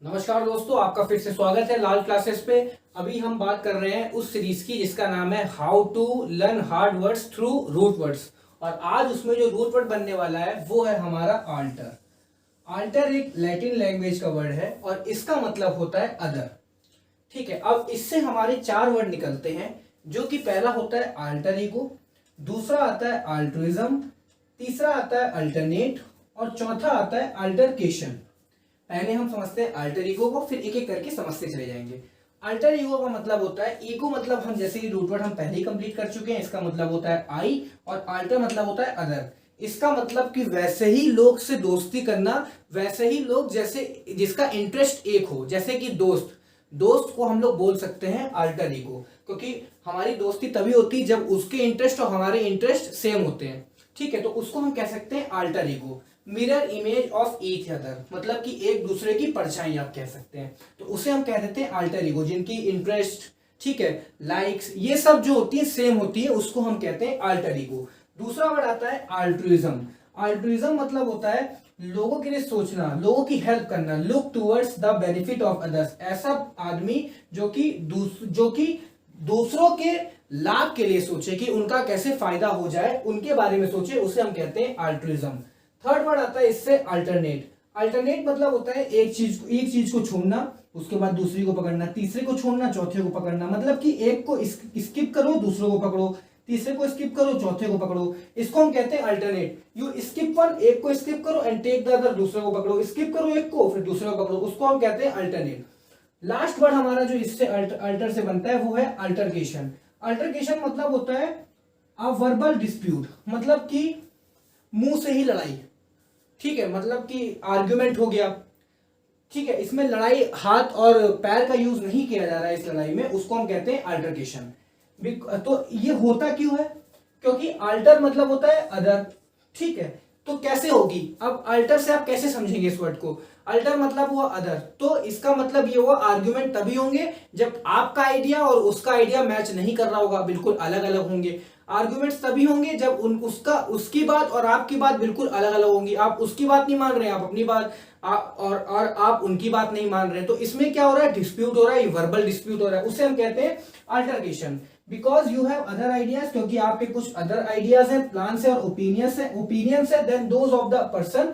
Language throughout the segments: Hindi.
नमस्कार दोस्तों, आपका फिर से स्वागत है लाल क्लासेस पे। अभी हम बात कर रहे हैं उस सीरीज की जिसका नाम है how to learn hard words through root words. और आज उसमें जो रूट वर्ड बनने वाला है वो है हमारा आल्टर। आल्टर एक लैटिन लैंग्वेज का वर्ड है और इसका मतलब होता है अदर। ठीक है, अब इससे हमारे चार वर्ड निकलते हैं, जो कि पहला होता है आल्टर ईगो, दूसरा आता है आल्ट्रुइज्म, तीसरा आता है अल्टरनेट और चौथा आता है अल्टरकेशन। पहले हम समझते हैं अल्टर ईगो को, फिर एक एक करके समझते चले जाएंगे। अल्टर ईगो का मतलब होता है, ईगो मतलब हम जैसे ही रूट वर्ड हम पहले ही कंप्लीट कर चुके हैं, इसका मतलब होता है आई, और अल्टर मतलब होता है अदर। इसका मतलब कि वैसे ही लोग से दोस्ती करना, वैसे ही लोग जैसे जिसका इंटरेस्ट एक हो, जैसे कि दोस्त दोस्त को हम लोग बोल सकते हैं अल्टर ईगो, क्योंकि हमारी दोस्ती तभी होती है जब उसके इंटरेस्ट और हमारे इंटरेस्ट सेम होते हैं। ठीक है, तो उसको हम कह सकते हैं alter ego. Mirror image of each other मतलब कि एक दूसरे की परछाई आप कह सकते हैं, तो उसे हम कह देते हैं अल्टर ईगो। जिनकी इंटरेस्ट, ठीक है, लाइक्स, ये सब जो होती है सेम होती है, उसको हम कहते हैं अल्टर ईगो। दूसरा वर्ड आता है अल्ट्रुइज्म। अल्ट्रुइज्म मतलब होता है लोगों के लिए सोचना, लोगों की हेल्प करना, look towards the benefit of others. ऐसा आदमी जो कि दूसरों के लाभ के लिए सोचे कि उनका कैसे फायदा हो जाए, उनके बारे में सोचे, उसे हम कहते हैं अल्ट्रुइज्म। थर्ड वर्ड आता है इससे अल्टरनेट। अल्टरनेट मतलब होता है एक चीज को छोड़ना, उसके बाद दूसरी को पकड़ना, तीसरे को छोड़ना, चौथे को पकड़ना। मतलब कि एक को स्किप करो, दूसरे को पकड़ो, तीसरे को स्किप करो, चौथे को पकड़ो। इसको हम कहते हैं अल्टरनेट। यू स्किप वन, एक को स्किप करो, एंड टेक द अदर, दूसरे को पकड़ो। स्किप करो एक को, फिर दूसरे को पकड़ो, उसको हम कहते हैं अल्टरनेट। लास्ट वर्ड हमारा जो इससे अल्टर से बनता है वो है अल्टरकेशन। अल्टरकेशन मतलब होता है अ वर्बल डिस्प्यूट, मतलब कि मुंह से ही लड़ाई। ठीक है, मतलब कि आर्ग्यूमेंट हो गया। ठीक है, इसमें लड़ाई हाथ और पैर का यूज नहीं किया जा रहा है इस लड़ाई में, उसको हम कहते हैं अल्टरकेशन। तो ये होता क्यों है? क्योंकि अल्टर मतलब होता है अदर। ठीक है, तो कैसे होगी? अब अल्टर से आप कैसे समझेंगे इस वर्ड को? अल्टर मतलब हुआ अदर, तो इसका मतलब ये हुआ आर्ग्यूमेंट तभी होंगे जब आपका आइडिया और उसका आइडिया मैच नहीं कर रहा होगा, बिल्कुल अलग अलग होंगे। आर्ग्यूमेंट्स तभी होंगे जब उसकी बात और आपकी बात बिल्कुल अलग अलग होंगी। आप उसकी बात नहीं मान रहे हैं, आप अपनी बात, और आप उनकी बात नहीं मान रहे हैं, तो इसमें क्या हो रहा है? डिस्प्यूट हो रहा है, वर्बल डिस्प्यूट हो रहा है, उसे हम कहते हैं altercation. Because you have other ideas, क्योंकि आपके कुछ अदर आइडियाज हैं, प्लान्स है और ओपिनियंस है then those of the person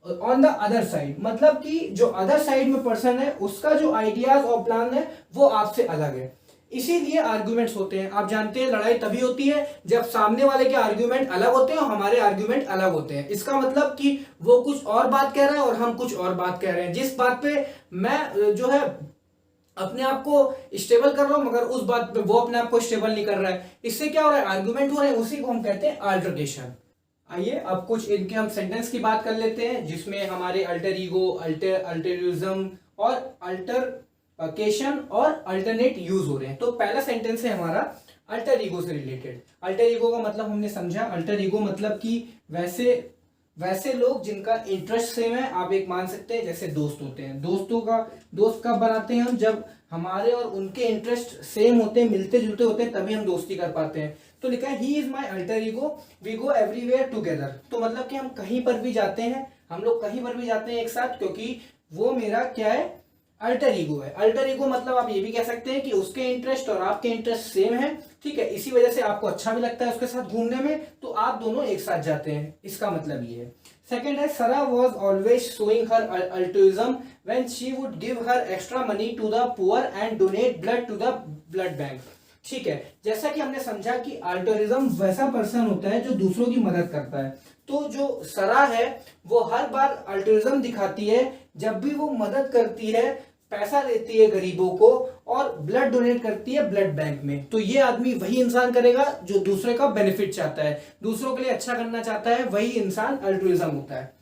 on the other side. मतलब कि जो अदर साइड में पर्सन है उसका जो आइडियाज और प्लान है वो आपसे अलग है, इसीलिए आर्ग्यूमेंट्स होते हैं। आप जानते हैं लड़ाई तभी होती है जब सामने वाले के आर्ग्यूमेंट अलग होते हैं और हमारे आर्ग्यूमेंट अलग होते हैं। इसका मतलब कि वो कुछ और बात कह रहा है और हम कुछ और बात कह रहे हैं। जिस बात पे मैं जो है अपने आप को स्टेबल कर रहा हूं, मगर उस बात पे वो अपने आप को स्टेबल नहीं कर रहा है, इससे क्या हो रहा है? आर्ग्यूमेंट हो रहे हैं, उसी को हम कहते हैं अल्टरकेशन। आइए अब कुछ इनके हम सेंटेंस की बात कर लेते हैं, जिसमें हमारे अल्टर ईगो, अल्टरिज्म और अल्टरकेशन और अल्टरनेट यूज हो रहे हैं। तो पहला सेंटेंस है हमारा अल्टर ईगो से रिलेटेड। अल्टर ईगो का मतलब हमने समझा। अल्टर ईगो मतलब कि वैसे लोग जिनका इंटरेस्ट सेम है, आप एक मान सकते हैं जैसे दोस्त होते हैं। दोस्त कब बनाते हैं हम? जब हमारे और उनके इंटरेस्ट सेम होते हैं, मिलते जुलते होते हैं, तभी हम दोस्ती कर पाते हैं। तो लिखा है he is my alter ego, we go everywhere together. तो मतलब कि हम कहीं पर भी जाते हैं, हम लोग कहीं पर भी जाते हैं एक साथ, क्योंकि वो मेरा क्या है? अल्टर ईगो है। अल्टर ईगो मतलब आप ये भी कह सकते हैं कि उसके इंटरेस्ट और आपके इंटरेस्ट सेम है। ठीक है, इसी वजह से आपको अच्छा भी लगता है उसके साथ घूमने में, तो आप दोनों एक साथ जाते हैं, इसका मतलब ये है। सेकेंड है Sarah was always showing her altruism when she would give her extra money to the poor and donate blood to the blood bank. ठीक है, जैसा कि हमने समझा कि अल्टरिज्म वैसा पर्सन होता है जो दूसरों की मदद करता है। तो जो सरा है वो हर बार अल्टरिज्म दिखाती है जब भी वो मदद करती है, पैसा देती है गरीबों को और ब्लड डोनेट करती है ब्लड बैंक में। तो ये आदमी वही इंसान करेगा जो दूसरे का बेनिफिट चाहता है, दूसरों के लिए अच्छा करना चाहता है, वही इंसान अल्ट्रुइज्म होता है।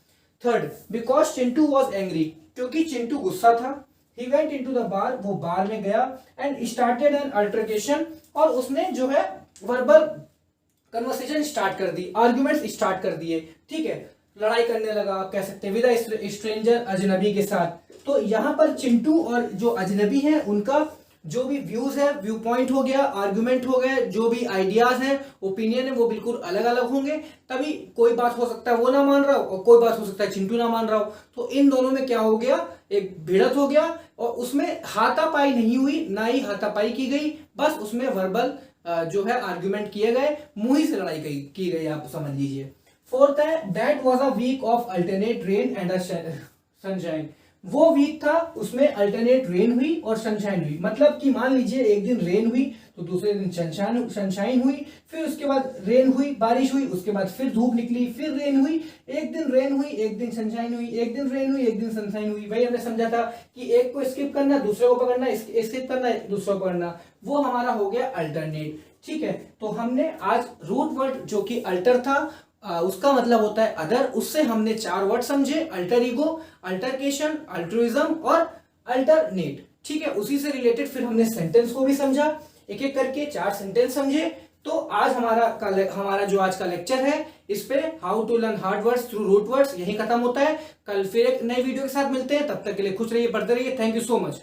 Third, because Chintu was angry, क्योंकि चिंटू गुस्सा था। He went into the bar, वो बार में गया, एंड स्टार्टेड एन अल्टरकेशन, और उसने जो है वर्बल कन्वर्सेशन स्टार्ट कर दी, आर्ग्यूमेंट्स स्टार्ट कर दिए। ठीक है, लड़ाई करने लगा, आप कह सकते हैं, विद अ स्ट्रेंजर, अजनबी के साथ। तो यहां पर चिंटू और जो अजनबी है उनका जो भी व्यूज है, व्यू पॉइंट हो गया, आर्गुमेंट हो गए, जो भी आइडियाज हैं, ओपिनियन है, वो बिल्कुल अलग अलग होंगे। तभी कोई बात हो सकता है वो ना मान रहा हो और कोई बात हो सकता है चिंटू ना मान रहा हो। तो इन दोनों में क्या हो गया, एक भिड़त हो गया और उसमें हाथापाई नहीं हुई, ना ही हाथापाई की गई, बस उसमें वर्बल जो है आर्गुमेंट किए गए, मुंह से लड़ाई की गई, आप समझ लीजिए। फोर्थ है that was a week of alternate rain and sunshine. वो वीक था, उसमें अल्टरनेट रेन हुई और सनशाइन हुई। मतलब कि मान लीजिए एक दिन रेन हुई तो दूसरे दिन सनशाइन हुई, फिर उसके बाद रेन हुई, बारिश हुई, उसके बाद फिर धूप निकली, फिर रेन हुई, एक दिन रेन हुई, एक दिन सनशाइन हुई, एक दिन रेन हुई, एक दिन सनशाइन हुई। वही हमने समझा था कि एक को स्किप करना, दूसरे को पकड़ना, स्किप करना, दूसरे को पकड़ना, वो हमारा हो गया अल्टरनेट। ठीक है, तो हमने आज रूट वर्ड जो कि अल्टर था, उसका मतलब होता है अदर, उससे हमने 4 वर्ड समझे, अल्टर ईगो, अल्टरकेशन, अल्ट्रुइज्म और अल्टरनेट। ठीक है, उसी से रिलेटेड फिर हमने सेंटेंस को भी समझा, एक एक करके 4 सेंटेंस समझे। तो आज हमारा जो आज का लेक्चर है इस पे how to learn hard words through root words यही खत्म होता है। कल फिर एक नई वीडियो के साथ मिलते हैं, तब तक के लिए खुश रहिए, पढ़ते रहिए। Thank you so much.